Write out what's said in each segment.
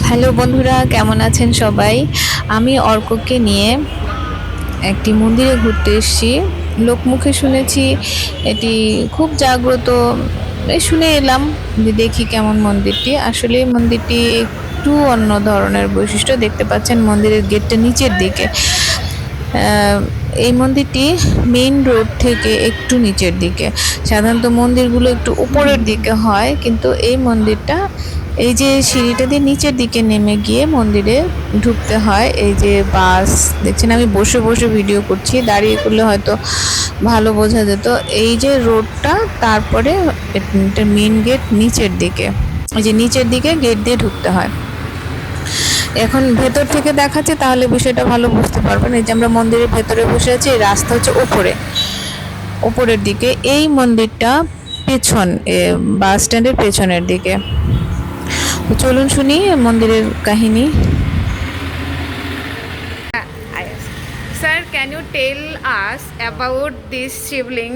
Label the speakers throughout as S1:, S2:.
S1: Hello বন্ধুরা, কেমন আছেন সবাই? আমি অর্ককে নিয়ে একটি মন্দিরে ঘুরতে এসেছি। লোকমুখে শুনেছি এটি খুব জাগ্রত। শুনে এলাম যে দেখি কেমন মন্দিরটি। আসলে এই মন্দিরটি একটু অন্য ধরনের বৈশিষ্ট্য। দেখতে পাচ্ছেন মন্দিরের গেটটা নিচের দিকে। আহ, এই মন্দিরটি মেইন রোড থেকে একটু নিচের দিকে। সাধারণত মন্দিরগুলো একটু উপরের দিকে হয়, কিন্তু এই মন্দিরটা এই যে সিঁড়িটা দিয়ে নিচের দিকে নেমে গিয়ে মন্দিরে ঢুকতে হয়। এই যে বাস দেখছেন, আমি বসে বসে ভিডিও করছি, দাঁড়িয়ে করলে হয়তো ভালো বোঝা যেত। এই যে রোডটা, তারপরে এটা মেইন গেট নিচের দিকে। এই যে নিচের দিকে গেট দিয়ে ঢুকতে হয়। এখন ভেতর থেকে দেখাচ্ছে, তাহলে বিষয়টা ভালো বুঝতে পারবেন। এই যে আমরা মন্দিরের ভেতরে বসে আছি, এই রাস্তা হচ্ছে উপরের দিকে। এই মন্দিরটা পেছন, বাস স্ট্যান্ডের পেছনের দিকে। তো চলুন শুনি মন্দিরের কাহিনী।
S2: Sir, can you tell us about this shivling,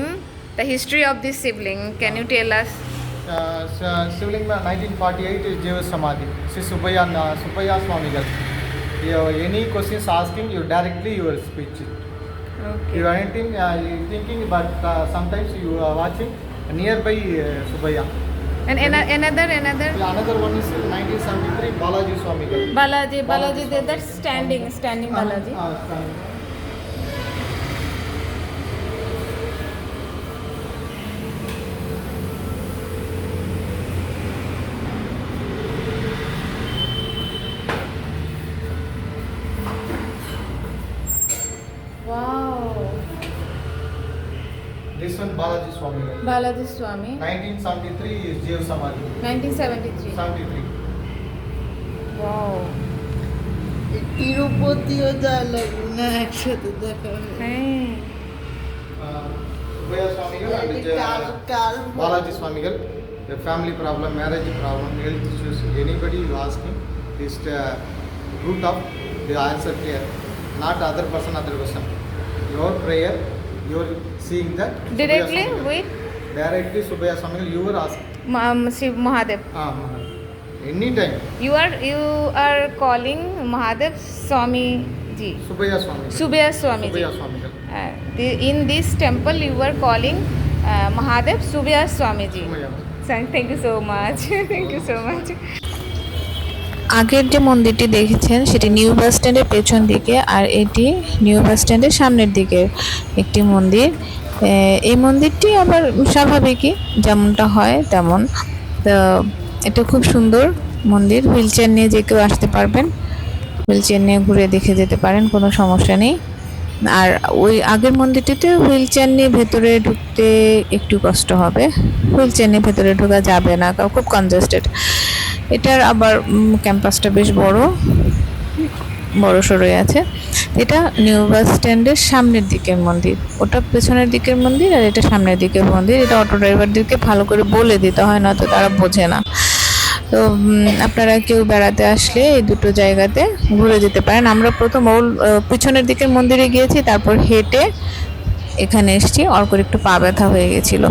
S2: the history of this shivling? Can you tell us?
S3: शिवलिंग में 1948 is Jeva Samadhi. Sri Subbaya Swamigal. Any questions asking you directly your speech.
S2: Okay.
S3: You are anything you thinking, but sometimes you are watching nearby Subbaya.
S2: And another.
S3: Another one is 1973 Balaji Swamigal.
S2: Balaji, that's standing Balaji.
S3: Standing.
S2: Wow.
S3: This one Balaji Swamigal.
S2: Balaji Swami.
S3: 1973 is Jeva Samadhi.
S2: 1973.
S3: 73.
S2: Wow.
S4: তিরুপতিও যা লাগবে না একসাথে দেখা হয়।
S2: Hey.
S3: Subbaya Swamigal and Balaji Swamigal. The family problem, marriage problem, health issues, anybody you asking, is the root of the answer clear. Not other person. Your prayer, you are seeing that.
S2: Directly with
S3: Directly Subbaya Swamigal, you are asking.
S2: Shiv Mahadev.
S3: Anytime.
S2: You are calling Mahadev Swami ji.
S3: Subbaya Swamigal.
S2: Subhaya Swami ji.
S3: Subbaya Swamigal.
S2: In this temple you are calling Mahadev Subhaya Swami ji.
S3: Subbaya.
S2: Thank you so much. Thank you so much.
S1: আগের যে মন্দিরটি দেখেছেন সেটি new bus স্ট্যান্ডের পেছন দিকে, আর এটি new bus স্ট্যান্ডের সামনের দিকে একটি মন্দির। এই মন্দিরটি আবার স্বাভাবিকই, যেমনটা হয় তেমন। তো এটা খুব সুন্দর মন্দির। হুইল চেয়ার নিয়ে যে কেউ আসতে পারবেন, হুইল চেয়ার নিয়ে ঘুরে দেখে যেতে পারেন, কোনো সমস্যা নেই। আর ওই আগের মন্দিরটিতে হুইল চেয়ার নিয়ে ভেতরে ঢুকতে একটু কষ্ট হবে, হুইল চেয়ার নিয়ে ভেতরে ঢোকা যাবে না, কারণ খুব কনজেস্টেড। এটার আবার ক্যাম্পাসটা বেশ বড় সড়ই আছে। এটা নিউ বাস স্ট্যান্ডের সামনের দিকের মন্দির, ওটা পেছনের দিকের মন্দির, আর এটা সামনের দিকের মন্দির। এটা অটো ড্রাইভারদেরকে ভালো করে বলে দিতে হয়, না তো তারা বোঝে না। তো আপনারা কেউ বেড়াতে আসলে এই দুটো জায়গাতে ঘুরে যেতে পারেন। আমরা প্রথম পিছনের দিকের মন্দিরে গিয়েছি, তারপর হেঁটে এখানে এসেছি। অর্কর একটু পা ব্যথা হয়ে গেছিলো।